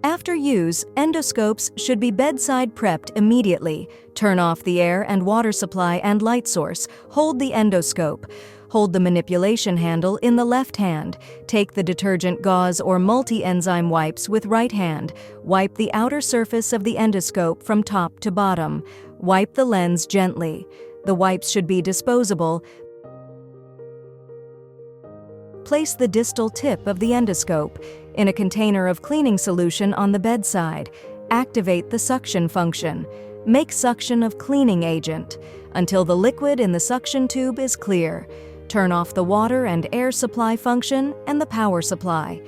After use, endoscopes should be bedside prepped immediately. Turn off the air and water supply and light source. Hold the endoscope. Hold the manipulation handle in the left hand. Take the detergent gauze or multi-enzyme wipes with right hand. Wipe the outer surface of the endoscope from top to bottom. Wipe the lens gently. The wipes should be disposable. Place the distal tip of the endoscope in a container of cleaning solution on the bedside. Activate the suction function. Make suction of cleaning agent until the liquid in the suction tube is clear. Turn off the water and air supply function and the power supply.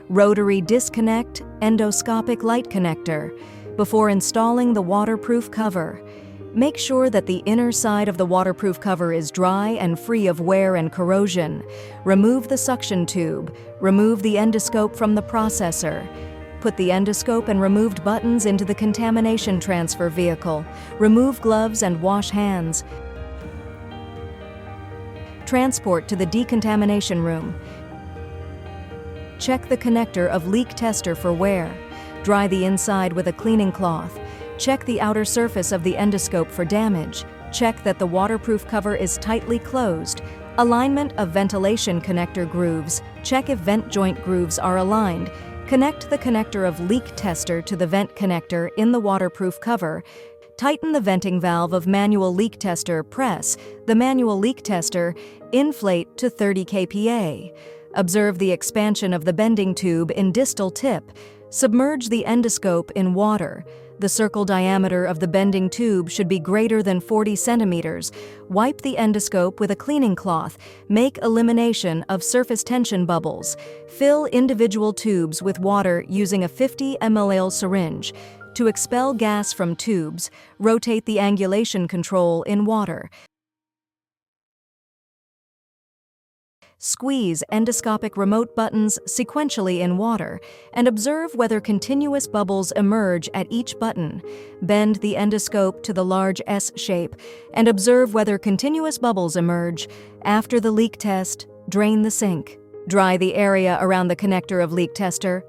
Rotary disconnect endoscopic light connector. Before installing the waterproof cover, make sure that the inner side of the waterproof cover is dry and free of wear and corrosion. Remove the suction tube. Remove the endoscope from the processor. Put the endoscope and removed buttons into the contamination transfer vehicle. Remove gloves and wash hands. Transport to the decontamination room. Check the connector of leak tester for wear. Dry the inside with a cleaning cloth. Check the outer surface of the endoscope for damage. Check that the waterproof cover is tightly closed. Alignment of ventilation connector grooves. Check if vent joint grooves are aligned. Connect the connector of leak tester to the vent connector in the waterproof cover. Tighten the venting valve of manual leak tester. Press the manual leak tester. Inflate to 30 kPa. Observe the expansion of the bending tube in distal tip. Submerge the endoscope in water. The circle diameter of the bending tube should be greater than 40 centimeters. Wipe the endoscope with a cleaning cloth. Make elimination of surface tension bubbles. Fill individual tubes with water using a 50 ml syringe. To expel gas from tubes, rotate the angulation control in water. Squeeze endoscopic remote buttons sequentially in water and observe whether continuous bubbles emerge at each button. Bend the endoscope to the large S shape and observe whether continuous bubbles emerge. After the leak test, drain the sink. Dry the area around the connector of leak tester.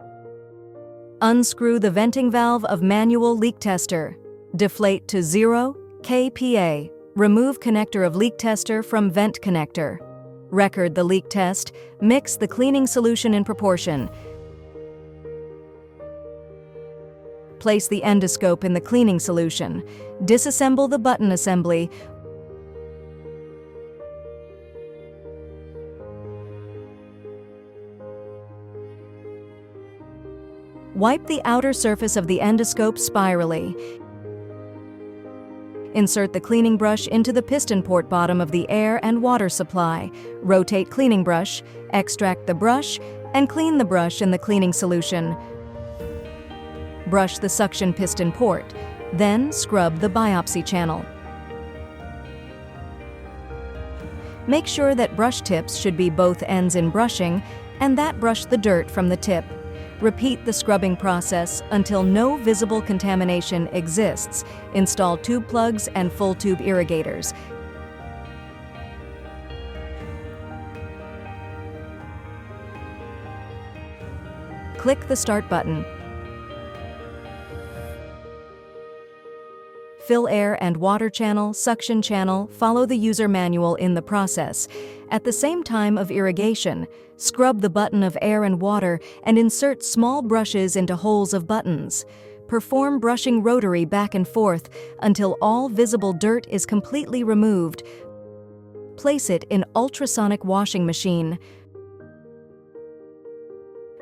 Unscrew the venting valve of manual leak tester. Deflate to 0 kPa. Remove connector of leak tester from vent connector. Record the leak test. Mix the cleaning solution in proportion. Place the endoscope in the cleaning solution. Disassemble the button assembly. Wipe the outer surface of the endoscope spirally. Insert the cleaning brush into the piston port bottom of the air and water supply. Rotate cleaning brush, extract the brush, and clean the brush in the cleaning solution. Brush the suction piston port, then scrub the biopsy channel. Make sure that brush tips should be both ends in brushing and that brush the dirt from the tip. Repeat the scrubbing process until no visible contamination exists. Install tube plugs and full tube irrigators. Click the Start button. Fill air and water channel, suction channel, follow the user manual in the process. At the same time of irrigation, scrub the button of air and water and insert small brushes into holes of buttons. Perform brushing rotary back and forth until all visible dirt is completely removed. Place it in ultrasonic washing machine.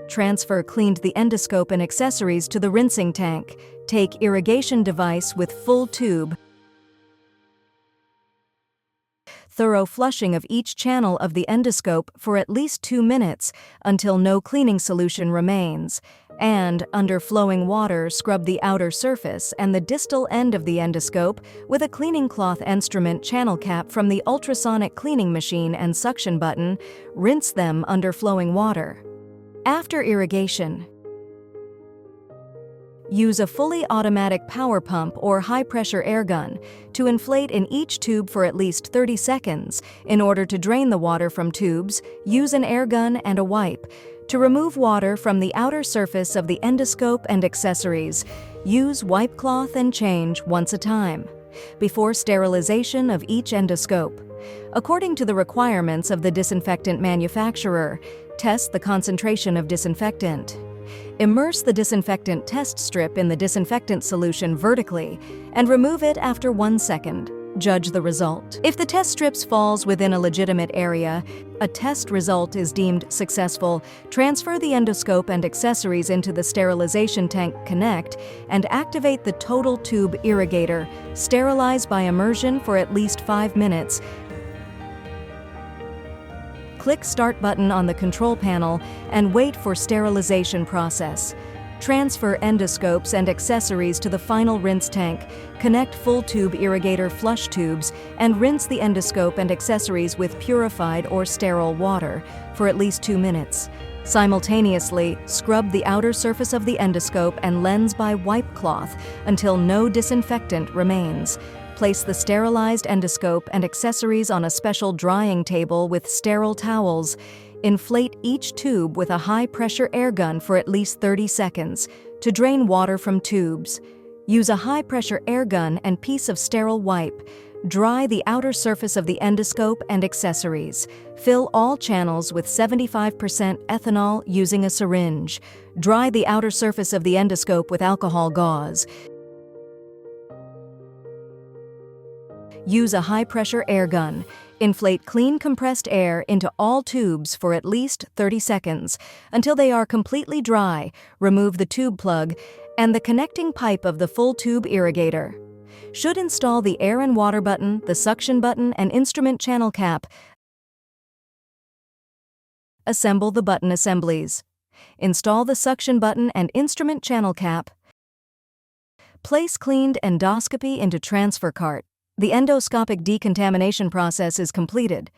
Transfer cleaned the endoscope and accessories to the rinsing tank. Take irrigation device with full tube. Thorough flushing of each channel of the endoscope for at least 2 minutes until no cleaning solution remains. And, under flowing water, scrub the outer surface and the distal end of the endoscope with a cleaning cloth instrument channel cap from the ultrasonic cleaning machine and suction button. Rinse them under flowing water. After irrigation, Use a fully automatic power pump or high-pressure air gun to inflate in each tube for at least 30 seconds. In order to drain the water from tubes, use an air gun and a wipe. To remove water from the outer surface of the endoscope and accessories, use wipe cloth and change once a time. Before sterilization of each endoscope, according to the requirements of the disinfectant manufacturer, test the concentration of disinfectant. Immerse the disinfectant test strip in the disinfectant solution vertically and remove it after 1 second. Judge the result. If the test strips falls within a legitimate area, a test result is deemed successful. Transfer the endoscope and accessories into the sterilization tank connect and activate the total tube irrigator. Sterilize by immersion for at least 5 minutes. Click Start button on the control panel and wait for sterilization process. Transfer endoscopes and accessories to the final rinse tank. Connect full tube irrigator flush tubes and rinse the endoscope and accessories with purified or sterile water for at least 2 minutes. Simultaneously, scrub the outer surface of the endoscope and lens by wipe cloth until no disinfectant remains. Place the sterilized endoscope and accessories on a special drying table with sterile towels. Inflate each tube with a high-pressure air gun for at least 30 seconds to drain water from tubes. Use a high-pressure air gun and piece of sterile wipe. Dry the outer surface of the endoscope and accessories. Fill all channels with 75% ethanol using a syringe. Dry the outer surface of the endoscope with alcohol gauze. Use a high-pressure air gun. Inflate clean compressed air into all tubes for at least 30 seconds until they are completely dry. Remove the tube plug and the connecting pipe of the full tube irrigator. Should install the air and water button, the suction button, and instrument channel cap. Assemble the button assemblies. Install the suction button and instrument channel cap. Place cleaned endoscopy into transfer cart. The endoscopic decontamination process is completed.